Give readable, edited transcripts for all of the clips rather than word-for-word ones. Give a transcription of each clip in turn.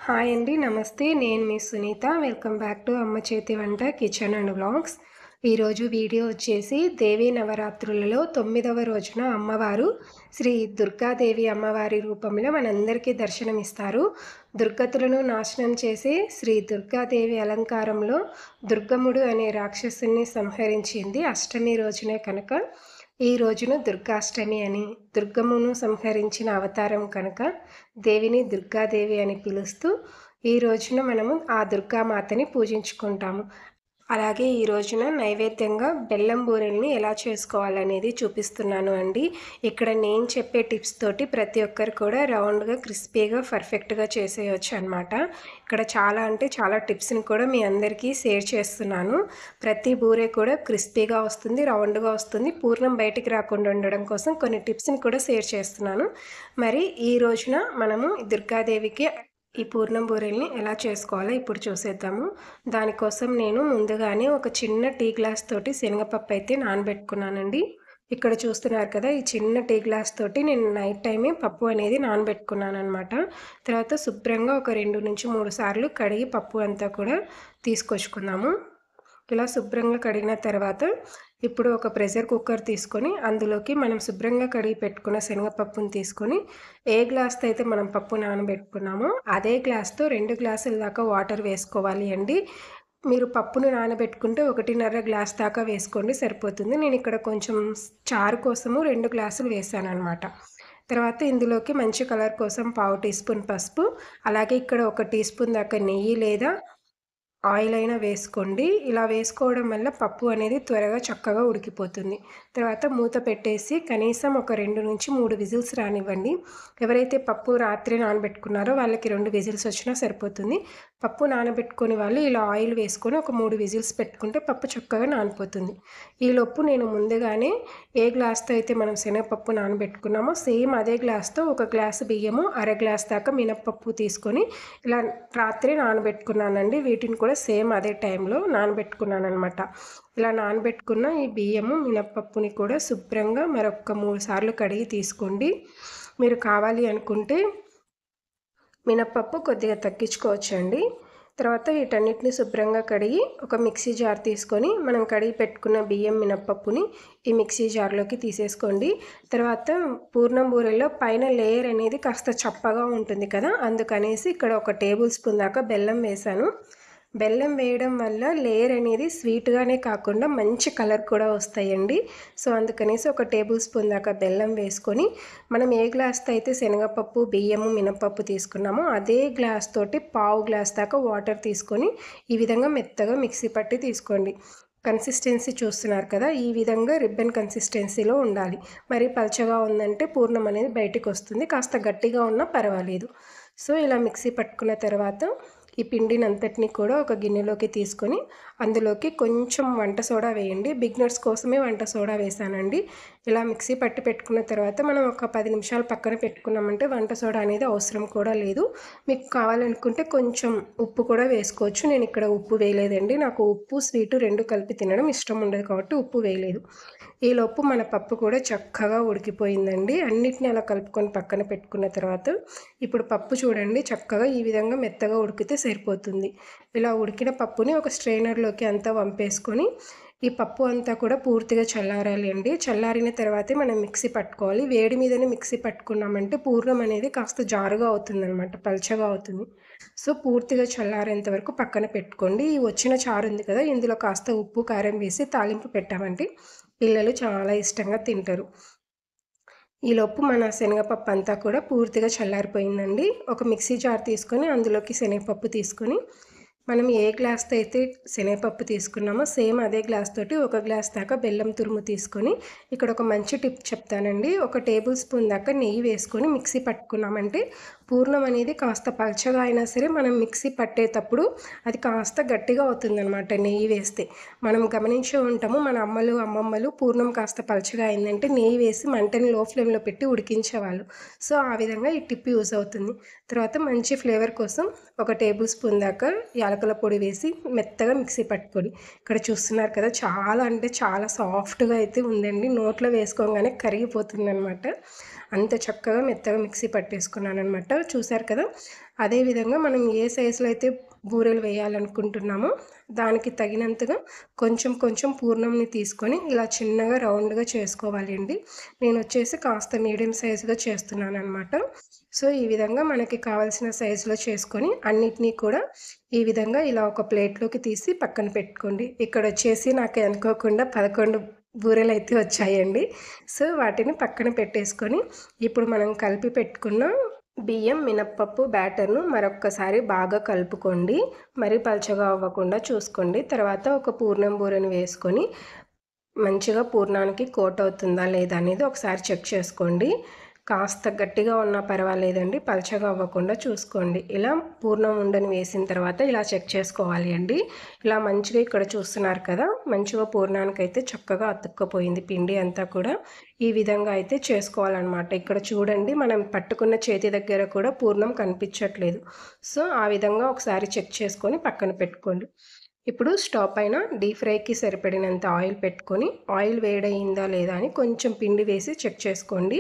Hi అండి. నమస్తే. నేను మీ సునీత. వెల్కమ్ బ్యాక్ టు అమ్మ చేతి వంట కిచెన్ అండ్ వ్లాగ్స్. ఈరోజు వీడియో వచ్చేసి దేవీ నవరాత్రులలో 9వ రోజున అమ్మవారు శ్రీ దుర్గాదేవి అమ్మవారి రూపంలో మనందరికీ దర్శనమిస్తారు. దుర్గతులను నాశనం చేసే శ్రీ దుర్గాదేవి అలంకారంలో దుర్గముడు అనే రాక్షసుని సంహరించింది అష్టమి రోజునే కనుక ఈ రోజును దుర్గాష్టమి అని, దుర్గమును సంహరించిన అవతారం కనుక దేవిని దుర్గాదేవి అని పిలుస్తూ ఈ రోజున మనము ఆ దుర్గామాతని పూజించుకుంటాము. అలాగే ఈ రోజున నైవేద్యంగా బెల్లం బూరెల్ని ఎలా చేసుకోవాలనేది చూపిస్తున్నాను అండి. ఇక్కడ నేను చెప్పే టిప్స్ తోటి ప్రతి ఒక్కరు కూడా రౌండ్గా క్రిస్పీగా పర్ఫెక్ట్గా చేసేయచ్చు అనమాట. ఇక్కడ చాలా టిప్స్ని కూడా మీ అందరికీ షేర్ చేస్తున్నాను. ప్రతి బూరె కూడా క్రిస్పీగా వస్తుంది, రౌండ్గా వస్తుంది. పూర్ణం బయటికి రాకుండా ఉండడం కోసం కొన్ని టిప్స్ని కూడా షేర్ చేస్తున్నాను. మరి ఈ రోజున మనము దుర్గాదేవికి ఈ పూర్ణం బూరెల్ని ఎలా చేసుకోవాలో ఇప్పుడు చూసేద్దాము. దానికోసం నేను ముందుగానే ఒక చిన్న టీ గ్లాస్ తోటి శనగపప్పు అయితే నానబెట్టుకున్నానండి. ఇక్కడ చూస్తున్నారు కదా, ఈ చిన్న టీ గ్లాస్ తోటి నేను నైట్ టైమే పప్పు అనేది నానబెట్టుకున్నాను అనమాట. తర్వాత శుభ్రంగా ఒక 2 నుంచి 3 సార్లు కడిగి పప్పు అంతా కూడా తీసుకొచ్చుకుందాము. ఇలా శుభ్రంగా కడిగిన తర్వాత ఇప్పుడు ఒక ప్రెషర్ కుక్కర్ తీసుకొని అందులోకి మనం శుభ్రంగా కడిగి పెట్టుకున్న శనగపప్పును తీసుకొని ఏ గ్లాస్తో అయితే మనం పప్పు నానబెట్టుకున్నామో అదే గ్లాస్తో 2 గ్లాసుల దాకా వాటర్ వేసుకోవాలి అండి. మీరు పప్పును నానబెట్టుకుంటే 1.5 గ్లాస్ దాకా వేసుకోండి, సరిపోతుంది. నేను ఇక్కడ కొంచెం చారు కోసము 2 గ్లాసులు వేసాను అనమాట. తర్వాత ఇందులోకి మంచి కలర్ కోసం 1/2 టీ స్పూన్ పసుపు, అలాగే ఇక్కడ 1 టీ స్పూన్ దాకా నెయ్యి లేదా ఆయిల్ అయినా వేసుకోండి. ఇలా వేసుకోవడం వల్ల పప్పు అనేది త్వరగా చక్కగా ఉడికిపోతుంది. తర్వాత మూత పెట్టేసి కనీసం ఒక 2 నుంచి 3 విజిల్స్ రానివ్వండి. ఎవరైతే పప్పు రాత్రి నానబెట్టుకున్నారో వాళ్ళకి 2 విజిల్స్ వచ్చినా సరిపోతుంది. పప్పు నానబెట్టుకునే వాళ్ళు ఇలా ఆయిల్ వేసుకొని ఒక 3 విజిల్స్ పెట్టుకుంటే పప్పు చక్కగా నానిపోతుంది. ఈలోపు నేను ముందుగానే ఏ గ్లాస్తో అయితే మనం శనగపప్పు నానబెట్టుకున్నామో సేమ్ అదే గ్లాస్తో 1 గ్లాసు బియ్యము, 1/2 గ్లాస్ దాకా మినప్పప్పు తీసుకొని ఇలా రాత్రి నానబెట్టుకున్నానండి. వీటిని కూడా సేమ్ అదే టైంలో నానబెట్టుకున్నాను అనమాట. ఇలా నానబెట్టుకున్న ఈ బియ్యము, మినప్పప్పుని కూడా శుభ్రంగా మరొక 3 సార్లు కడిగి తీసుకోండి. మీరు కావాలి అనుకుంటే మినప్పప్పు కొద్దిగా తగ్గించుకోవచ్చండి. తర్వాత వీటన్నిటిని శుభ్రంగా కడిగి ఒక మిక్సీ జార్ తీసుకొని మనం కడిగి పెట్టుకున్న బియ్యం, మినప్పప్పుని ఈ మిక్సీ జార్లోకి తీసేసుకోండి. తర్వాత పూర్ణం బూరెల్లో పైన లేయర్ అనేది కాస్త చప్పగా ఉంటుంది కదా, అందుకనేసి ఇక్కడ 1 టేబుల్ స్పూన్ దాకా బెల్లం వేసాను. బెల్లం వేయడం వల్ల లేయర్ అనేది స్వీట్గానే కాకుండా మంచి కలర్ కూడా వస్తాయండి. సో అందుకనేసి 1 టేబుల్ స్పూన్ దాకా బెల్లం వేసుకొని మనం ఏ గ్లాస్తో అయితే శనగపప్పు, బియ్యము, మినపప్పు తీసుకున్నామో అదే గ్లాస్ తోటి 1/2 గ్లాస్ దాకా వాటర్ తీసుకొని ఈ విధంగా మెత్తగా మిక్సీ పట్టి తీసుకోండి. కన్సిస్టెన్సీ చూస్తున్నారు కదా, ఈ విధంగా రిబ్బన్ కన్సిస్టెన్సీలో ఉండాలి. మరి పల్చగా ఉందంటే పూర్ణం అనేది బయటికి వస్తుంది, కాస్త గట్టిగా ఉన్నా పర్వాలేదు. సో ఇలా మిక్సీ పట్టుకున్న తర్వాత ఈ పిండిని అంతటిని కూడా ఒక గిన్నెలోకి తీసుకొని అందులోకి కొంచెం వంట సోడా వేయండి. బిగినర్స్ కోసమే వంట సోడా వేసానండి. ఇలా మిక్సీ పట్టి పెట్టుకున్న తర్వాత మనం ఒక 10 నిమిషాలు పక్కన పెట్టుకున్నామంటే వంట సోడా అనేది అవసరం కూడా లేదు. మీకు కావాలనుకుంటే కొంచెం ఉప్పు కూడా వేసుకోవచ్చు. నేను ఇక్కడ ఉప్పు వేయలేదండి. నాకు ఉప్పు, స్వీటు 2 కలిపి తినడం ఇష్టం ఉండదు కాబట్టి ఉప్పు వేయలేదు. ఈలోపు మన పప్పు కూడా చక్కగా ఉడికిపోయిందండి. అన్నిటిని అలా కలుపుకొని పక్కన పెట్టుకున్న తర్వాత ఇప్పుడు పప్పు చూడండి, చక్కగా ఈ విధంగా మెత్తగా ఉడికితే సరిపోతుంది. ఇలా ఉడికిన పప్పుని ఒక స్ట్రైనర్లోకి అంతా వంపేసుకొని ఈ పప్పు అంతా కూడా పూర్తిగా చల్లారాలి అండి. చల్లారిన తర్వాతే మనం మిక్సీ పట్టుకోవాలి. వేడి మీదనే మిక్సీ పట్టుకున్నామంటే పూర్ణం అనేది కాస్త జారుగా అవుతుందన్నమాట, పల్చగా అవుతుంది. సో పూర్తిగా చల్లారేంత వరకు పక్కన పెట్టుకోండి. ఈ వచ్చిన చారు ఉంది కదా, ఇందులో కాస్త ఉప్పు, కారం వేసి తాలింపు పెట్టామంటే పిల్లలు చాలా ఇష్టంగా తింటారు. ఈలోపు మన శనగపప్పు అంతా కూడా పూర్తిగా చల్లారిపోయిందండి. ఒక మిక్సీ జార్ తీసుకొని అందులోకి శనగపప్పు తీసుకొని మనం ఏ గ్లాస్తో అయితే శనగపప్పు తీసుకున్నామో సేమ్ అదే గ్లాస్ తోటి 1 గ్లాస్ దాకా బెల్లం తురుము తీసుకొని ఇక్కడ ఒక మంచి టిప్ చెప్తానండి. 1 టేబుల్ స్పూన్ దాకా నెయ్యి వేసుకొని మిక్సీ పట్టుకున్నామంటే పూర్ణం అనేది కాస్త పల్చగా అయినా సరే మనం మిక్సీ పట్టేటప్పుడు అది కాస్త గట్టిగా అవుతుందన్నమాట నెయ్యి వేస్తే. మనం గమనించే ఉంటాము, మన అమ్మమ్మలు పూర్ణం కాస్త పల్చగా అయిందంటే నెయ్యి వేసి మంటని లో ఫ్లేమ్లో పెట్టి ఉడికించేవాళ్ళు. సో ఆ విధంగా ఈ టిప్ యూజ్ అవుతుంది. తర్వాత మంచి ఫ్లేవర్ కోసం 1 టేబుల్ స్పూన్ దాకా యాలకుల పొడి వేసి మెత్తగా మిక్సీ పట్టుకొని ఇక్కడ చూస్తున్నారు కదా, చాలా అంటే చాలా సాఫ్ట్గా అయితే ఉందండి. నోట్లో వేసుకోగానే కరిగిపోతుంది అనమాట. అంత చక్కగా మెత్తగా మిక్సీ పట్టేసుకున్నాను అనమాట. చూసారు కదా. అదేవిధంగా మనం ఏ సైజులో అయితే బూరెలు వేయాలనుకుంటున్నామో దానికి తగినంతగా కొంచెం కొంచెం పూర్ణంని తీసుకొని ఇలా చిన్నగా రౌండ్గా చేసుకోవాలి అండి. నేను వచ్చేసి కాస్త మీడియం సైజుగా చేస్తున్నాను అనమాట. సో ఈ విధంగా మనకి కావాల్సిన సైజులో చేసుకొని అన్నిటినీ కూడా ఈ విధంగా ఇలా ఒక ప్లేట్లోకి తీసి పక్కన పెట్టుకోండి. ఇక్కడ వచ్చేసి నాకు అనుకోకుండా 11 బూరెలు అయితే వచ్చాయండి. సో వాటిని పక్కన పెట్టేసుకొని ఇప్పుడు మనం కలిపి పెట్టుకున్న బియ్యం మినప్పప్పు బ్యాటర్ను మరొక్కసారి బాగా కలుపుకోండి. మరి పలచగా అవ్వకుండా చూసుకోండి. తర్వాత ఒక పూర్ణం బూరెను వేసుకొని మంచిగా పూర్ణానికి కోట్ అవుతుందా లేదా అనేది ఒకసారి చెక్ చేసుకోండి. కాస్త గట్టిగా ఉన్నా పర్వాలేదండి, పలచగా అవ్వకుండా చూసుకోండి. ఇలా పూర్ణం ఉండని వేసిన తర్వాత ఇలా చెక్ చేసుకోవాలి అండి. ఇలా మంచిగా ఇక్కడ చూస్తున్నారు కదా, మంచిగా పూర్ణానికైతే చక్కగా అతుక్కపోయింది పిండి అంతా కూడా. ఈ విధంగా అయితే చేసుకోవాలన్నమాట. ఇక్కడ చూడండి, మనం పట్టుకున్న చేతి దగ్గర కూడా పూర్ణం కనిపించట్లేదు. సో ఆ విధంగా ఒకసారి చెక్ చేసుకొని పక్కన పెట్టుకోండి. ఇప్పుడు స్టవ్ పైన డీప్ ఫ్రైకి సరిపడినంత ఆయిల్ పెట్టుకొని ఆయిల్ వేడయిందా లేదా అని కొంచెం పిండి వేసి చెక్ చేసుకోండి.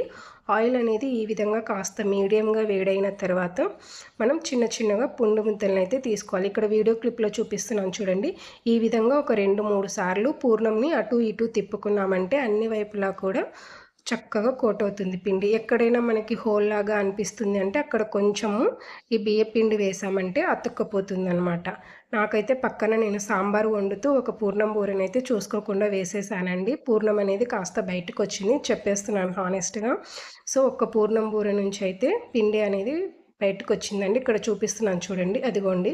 ఆయిల్ అనేది ఈ విధంగా కాస్త మీడియంగా వేడైన తర్వాత మనం చిన్న చిన్నగా పుండు ముద్దలను అయితే తీసుకోవాలి. ఇక్కడ వీడియో క్లిప్లో చూపిస్తున్నాను చూడండి. ఈ విధంగా ఒక 2-3 సార్లు పూర్ణంని అటు ఇటు తిప్పుకున్నామంటే అన్ని వైపులా కూడా చక్కగా కోట్ అవుతుంది పిండి. ఎక్కడైనా మనకి హోల్ లాగా అనిపిస్తుంది అంటే అక్కడ కొంచెము ఈ బియ్య పిండి వేసామంటే అతుక్కపోతుంది అనమాట. నాకైతే పక్కన నేను సాంబార్ వండుతూ ఒక పూర్ణం బూరెనైతే చూసుకోకుండా వేసేసానండి. పూర్ణం అనేది కాస్త బయటకు వచ్చింది, చెప్పేస్తున్నాను హానెస్ట్గా. సో ఒక్క పూర్ణం బూరె నుంచి అయితే పిండి అనేది బయటకు వచ్చిందండి. ఇక్కడ చూపిస్తున్నాను చూడండి, అదిగోండి.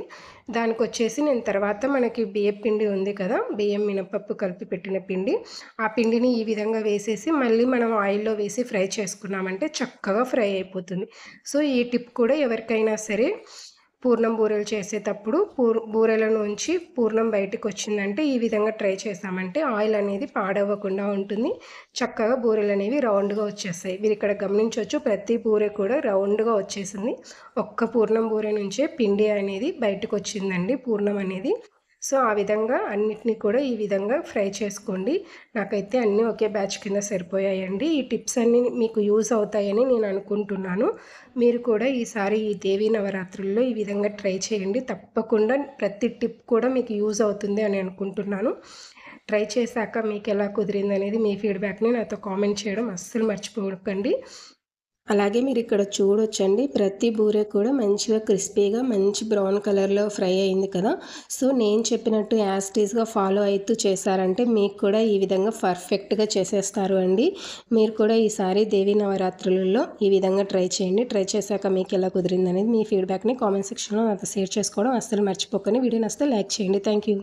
దానికి వచ్చేసి నేను తర్వాత మనకి బియ్యం పిండి ఉంది కదా, బియ్యం మినపప్పు కలిపి పెట్టిన పిండి, ఆ పిండిని ఈ విధంగా వేసేసి మళ్ళీ మనం ఆయిల్లో వేసి ఫ్రై చేసుకున్నామంటే చక్కగా ఫ్రై అయిపోతుంది. సో ఈ టిప్ కూడా ఎవరికైనా సరే పూర్ణం బూరెలు చేసేటప్పుడు బూరెల నుంచి పూర్ణం బయటకు వచ్చిందంటే ఈ విధంగా ట్రై చేసామంటే ఆయిల్ అనేది పాడవ్వకుండా ఉంటుంది. చక్కగా బూరెలు అనేవి రౌండ్గా వచ్చేస్తాయి. మీరు ఇక్కడ గమనించవచ్చు, ప్రతి బూరె కూడా రౌండ్గా వచ్చేసింది. ఒక్క పూర్ణం బూరె నుంచే పిండి అనేది బయటకు వచ్చిందండి, పూర్ణం అనేది. సో ఆ విధంగా అన్నిటినీ కూడా ఈ విధంగా ఫ్రై చేసుకోండి. నాకైతే అన్నీ ఒకే బ్యాచ్ కింద సరిపోయాయండి. ఈ టిప్స్ అన్నీ మీకు యూజ్ అవుతాయని నేను అనుకుంటున్నాను. మీరు కూడా ఈసారి ఈ దేవీ నవరాత్రుల్లో ఈ విధంగా ట్రై చేయండి. తప్పకుండా ప్రతి టిప్ కూడా మీకు యూజ్ అవుతుంది అని అనుకుంటున్నాను. ట్రై చేశాక మీకు ఎలా కుదిరింది అనేది మీ ఫీడ్బ్యాక్ని నాతో కామెంట్ చేయడం అస్సలు మర్చిపోకండి. అలాగే మీరు ఇక్కడ చూడొచ్చండి, ప్రతి బూరె కూడా మంచిగా క్రిస్పీగా మంచి బ్రౌన్ కలర్లో ఫ్రై అయింది కదా. సో నేను చెప్పినట్టు యాజ్ టీజ్గా ఫాలో అవుతూ చేశారంటే మీకు కూడా ఈ విధంగా పర్ఫెక్ట్గా చేసేస్తారు అండి. మీరు కూడా ఈసారి దేవీ నవరాత్రులలో ఈ విధంగా ట్రై చేయండి. ట్రై చేశాక మీకు ఎలా కుదిరింది అనేది మీ ఫీడ్బ్యాక్ని కామెంట్ సెక్షన్లో నాతో షేర్ చేసుకోవడం అస్సలు మర్చిపోకండి. వీడియో నచ్చితే లైక్ చేయండి. Thank you.